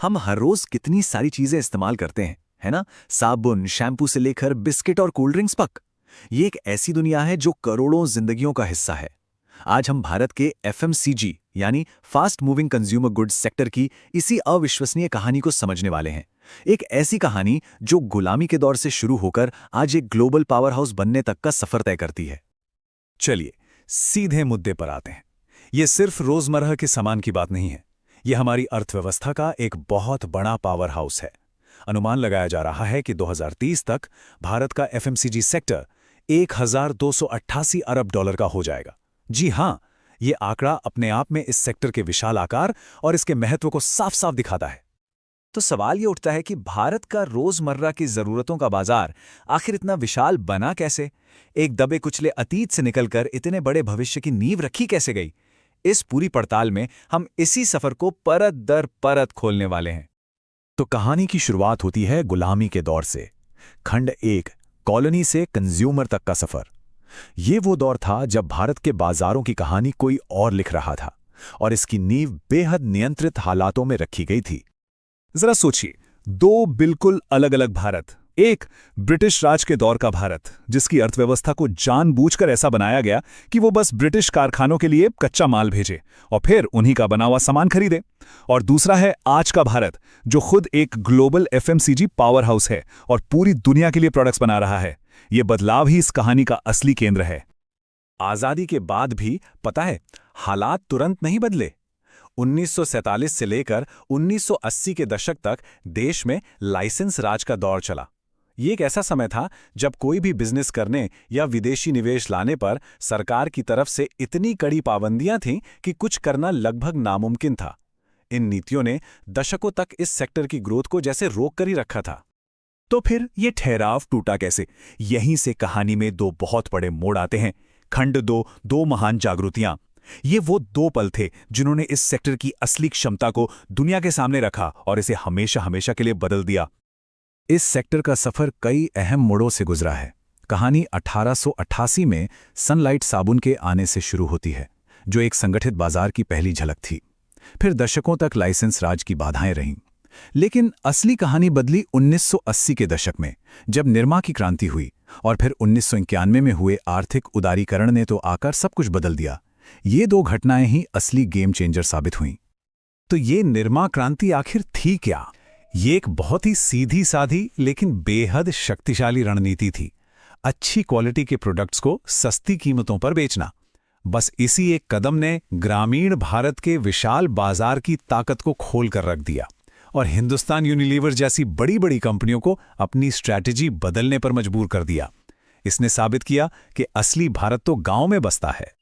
हम हर रोज कितनी सारी चीजें इस्तेमाल करते हैं, है ना? साबुन, शैम्पू से लेकर बिस्किट और कोल्ड ड्रिंक्स तक। ये एक ऐसी दुनिया है जो करोड़ों जिंदगियों का हिस्सा है। आज हम भारत के एफएमसीजी यानी fast moving consumer goods sector की इसी अविश्वसनीय कहानी को समझने वाले हैं। एक ऐसी कहानी जो गुलामी के दौर से शुरू होकर आज एक ग्लोबल पावर हाउस बनने तक का सफर तय करती है। चलिए सीधे मुद्दे पर आते हैं। ये सिर्फ रोजमर्रा के सामान की बात नहीं है, ये हमारी अर्थव्यवस्था का एक बहुत बड़ा पावर हाउस है। अनुमान लगाया जा रहा है कि 2030 तक भारत का एफएमसीजी सेक्टर 1288 अरब डॉलर का हो जाएगा। जी हां, ये आंकड़ा अपने आप में इस सेक्टर के विशाल आकार और इसके महत्व को साफ साफ दिखाता है। तो सवाल ये उठता है कि भारत का रोजमर्रा की जरूरतों का बाजार आखिर इतना विशाल बना कैसे? एक दबे कुचले अतीत से निकलकर इतने बड़े भविष्य की नींव रखी कैसे गई? इस पूरी पड़ताल में हम इसी सफर को परत दर परत खोलने वाले हैं। तो कहानी की शुरुआत होती है गुलामी के दौर से। खंड 1, कॉलोनी से कंज्यूमर तक का सफर। ये वो दौर था जब भारत के बाजारों की कहानी कोई और लिख रहा था और इसकी नींव बेहद नियंत्रित हालातों में रखी गई थी। जरा सोचिए, दो बिल्कुल अलग अलग भारत। एक ब्रिटिश राज के दौर का भारत, जिसकी अर्थव्यवस्था को जानबूझकर ऐसा बनाया गया कि वो बस ब्रिटिश कारखानों के लिए कच्चा माल भेजे और फिर उन्हीं का बना हुआ सामान खरीदे। और दूसरा है आज का भारत, जो खुद एक ग्लोबल एफएमसीजी पावर हाउस है और पूरी दुनिया के लिए प्रोडक्ट्स बना रहा है। ये बदलाव ही इस कहानी का असली केंद्र है। आजादी के बाद भी पता है, हालात तुरंत नहीं बदले। 1947 से लेकर 1980 के दशक तक देश में लाइसेंस राज का दौर चला। ये एक ऐसा समय था जब कोई भी बिजनेस करने या विदेशी निवेश लाने पर सरकार की तरफ से इतनी कड़ी पाबंदियां थीं कि कुछ करना लगभग नामुमकिन था। इन नीतियों ने दशकों तक इस सेक्टर की ग्रोथ को जैसे रोक कर ही रखा था। तो फिर ये ठहराव टूटा कैसे? यहीं से कहानी में दो बहुत बड़े मोड़ आते हैं। खंड 2, दो महान जागृतियां। ये वो दो पल थे जिन्होंने इस सेक्टर की असली क्षमता को दुनिया के सामने रखा और इसे हमेशा हमेशा के लिए बदल दिया। इस सेक्टर का सफर कई अहम मोड़ों से गुजरा है। कहानी 1888 में सनलाइट साबुन के आने से शुरू होती है, जो एक संगठित बाजार की पहली झलक थी। फिर दशकों तक लाइसेंस राज की बाधाएं रहीं। लेकिन असली कहानी बदली 1980 के दशक में, जब निरमा की क्रांति हुई, और फिर 1991 में हुए आर्थिक उदारीकरण ने तो आकर सब कुछ बदल दिया। ये दो घटनाएं ही असली गेम चेंजर साबित हुईं। तो ये निरमा क्रांति आखिर थी क्या? ये एक बहुत ही सीधी साधी लेकिन बेहद शक्तिशाली रणनीति थी। अच्छी क्वालिटी के प्रोडक्ट्स को सस्ती कीमतों पर बेचना। बस इसी एक कदम ने ग्रामीण भारत के विशाल बाजार की ताकत को खोल कर रख दिया और हिंदुस्तान यूनिलीवर जैसी बड़ी बड़ी कंपनियों को अपनी स्ट्रैटेजी बदलने पर मजबूर कर दिया। इसने साबित किया कि असली भारत तो गांव में बसता है।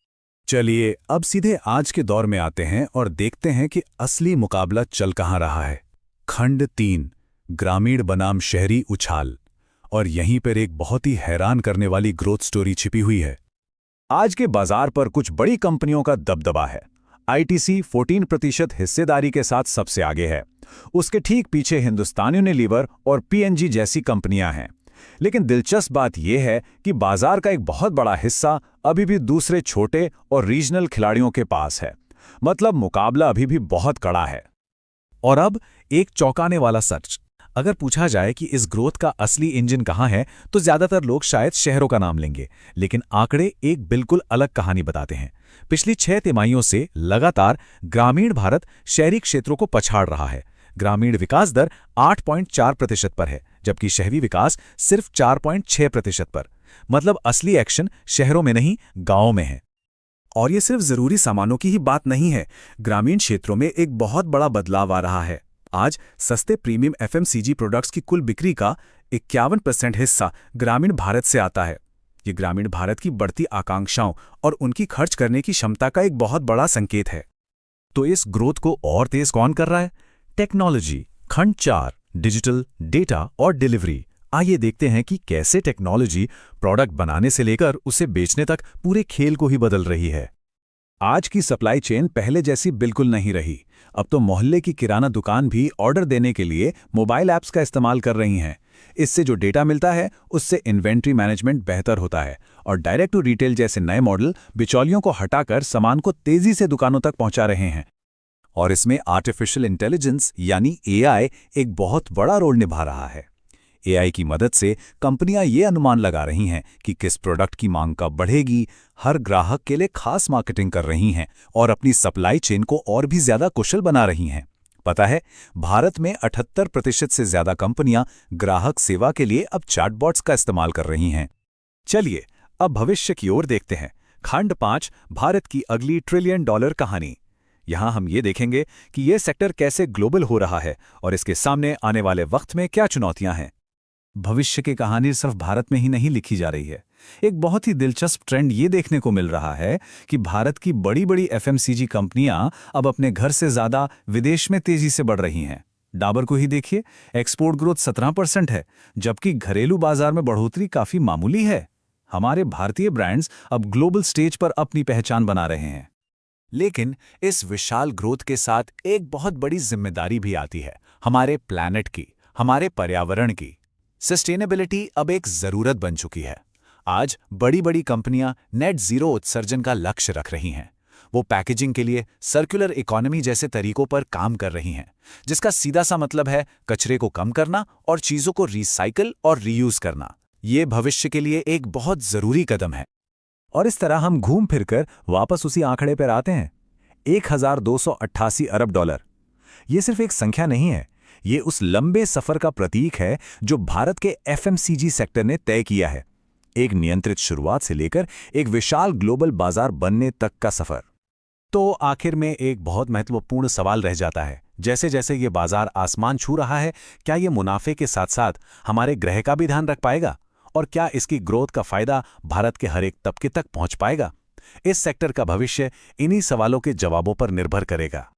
चलिए अब सीधे आज के दौर में आते हैं और देखते हैं कि असली मुकाबला चल कहां रहा है। खंड 3, ग्रामीण बनाम शहरी उछाल। और यहीं पर एक बहुत ही हैरान करने वाली ग्रोथ स्टोरी छिपी हुई है। आज के बाजार पर कुछ बड़ी कंपनियों का दबदबा है। आईटीसी 14% हिस्सेदारी के साथ सबसे आगे है। उसके ठीक पीछे हिंदुस्तान यूनिलीवर और पीएनजी जैसी कंपनियां हैं। लेकिन दिलचस्प बात यह है कि बाजार का एक बहुत बड़ा हिस्सा अभी भी दूसरे छोटे और रीजनल खिलाड़ियों के पास है। मतलब मुकाबला अभी भी बहुत कड़ा है। और अब एक चौंकाने वाला सच। अगर पूछा जाए कि इस ग्रोथ का असली इंजन कहां है, तो ज्यादातर लोग शायद शहरों का नाम लेंगे। लेकिन आंकड़े एक बिल्कुल अलग कहानी बताते हैं। पिछली 6 तिमाहियों से लगातार ग्रामीण भारत शहरी क्षेत्रों को पछाड़ रहा है। ग्रामीण विकास दर 8.4% पर है, जबकि शहरी विकास सिर्फ 4.6% पर। मतलब असली एक्शन शहरों में नहीं, गांवों में है। और ये सिर्फ जरूरी सामानों की ही बात नहीं है। ग्रामीण क्षेत्रों में एक बहुत बड़ा बदलाव आ रहा है। आज सस्ते प्रीमियम एफएमसीजी प्रोडक्ट्स की कुल बिक्री का 51% हिस्सा ग्रामीण भारत से आता है। ये ग्रामीण भारत की बढ़ती आकांक्षाओं और उनकी खर्च करने की क्षमता का एक बहुत बड़ा संकेत है। तो इस ग्रोथ को और तेज कौन कर रहा है? टेक्नोलॉजी। खंड 4, डिजिटल, डेटा और डिलीवरी। आइए देखते हैं कि कैसे टेक्नोलॉजी प्रोडक्ट बनाने से लेकर उसे बेचने तक पूरे खेल को ही बदल रही है। आज की सप्लाई चेन पहले जैसी बिल्कुल नहीं रही। अब तो मोहल्ले की किराना दुकान भी ऑर्डर देने के लिए मोबाइल ऐप्स का इस्तेमाल कर रही हैं। इससे जो डेटा मिलता है उससे इन्वेंट्री मैनेजमेंट बेहतर होता है और डायरेक्ट टू रिटेल जैसे नए मॉडल बिचौलियों को हटाकर सामान को तेजी से दुकानों तक पहुंचा रहे हैं। और इसमें आर्टिफिशियल इंटेलिजेंस यानी एआई एक बहुत बड़ा रोल निभा रहा है। एआई की मदद से कंपनियां ये अनुमान लगा रही हैं कि किस प्रोडक्ट की मांग कब बढ़ेगी, हर ग्राहक के लिए खास मार्केटिंग कर रही हैं और अपनी सप्लाई चेन को और भी ज्यादा कुशल बना रही हैं। पता है, भारत में 78% से ज्यादा कंपनियां ग्राहक सेवा के लिए अब चैटबॉट्स का इस्तेमाल कर रही हैं। चलिए अब भविष्य की ओर देखते हैं। खंड 5, भारत की अगली ट्रिलियन डॉलर कहानी। यहां हम ये देखेंगे कि ये सेक्टर कैसे ग्लोबल हो रहा है और इसके सामने आने वाले वक्त में क्या चुनौतियां हैं। भविष्य की कहानी सिर्फ भारत में ही नहीं लिखी जा रही है। एक बहुत ही दिलचस्प ट्रेंड ये देखने को मिल रहा है कि भारत की बड़ी बड़ी एफएमसीजी कंपनियां अब अपने घर से ज्यादा विदेश में तेजी से बढ़ रही हैं। डाबर को ही देखिए, एक्सपोर्ट ग्रोथ 17% है, जबकि घरेलू बाजार में बढ़ोतरी काफी मामूली है। हमारे भारतीय ब्रांड्स अब ग्लोबल स्टेज पर अपनी पहचान बना रहे हैं। लेकिन इस विशाल ग्रोथ के साथ एक बहुत बड़ी जिम्मेदारी भी आती है, हमारे प्लैनेट की, हमारे पर्यावरण की। सस्टेनेबिलिटी अब एक जरूरत बन चुकी है। आज बड़ी बड़ी कंपनियां नेट जीरो उत्सर्जन का लक्ष्य रख रही हैं। वो पैकेजिंग के लिए सर्कुलर इकोनॉमी जैसे तरीकों पर काम कर रही हैं, जिसका सीधा सा मतलब है कचरे को कम करना और चीजों को रिसाइकल और रीयूज करना। ये भविष्य के लिए एक बहुत जरूरी कदम है। और इस तरह हम घूम फिरकर वापस उसी आंकड़े पर आते हैं, 1288 अरब डॉलर। ये सिर्फ एक संख्या नहीं है, ये उस लंबे सफर का प्रतीक है जो भारत के एफएमसीजी सेक्टर ने तय किया है। एक नियंत्रित शुरुआत से लेकर एक विशाल ग्लोबल बाजार बनने तक का सफर। तो आखिर में एक बहुत महत्वपूर्ण सवाल रह जाता है, जैसे जैसे ये बाजार आसमान छू रहा है, क्या ये मुनाफे के साथ साथ हमारे ग्रह का भी ध्यान रख पाएगा? और क्या इसकी ग्रोथ का फायदा भारत के हर एक तबके तक पहुंच पाएगा? इस सेक्टर का भविष्य इन्हीं सवालों के जवाबों पर निर्भर करेगा।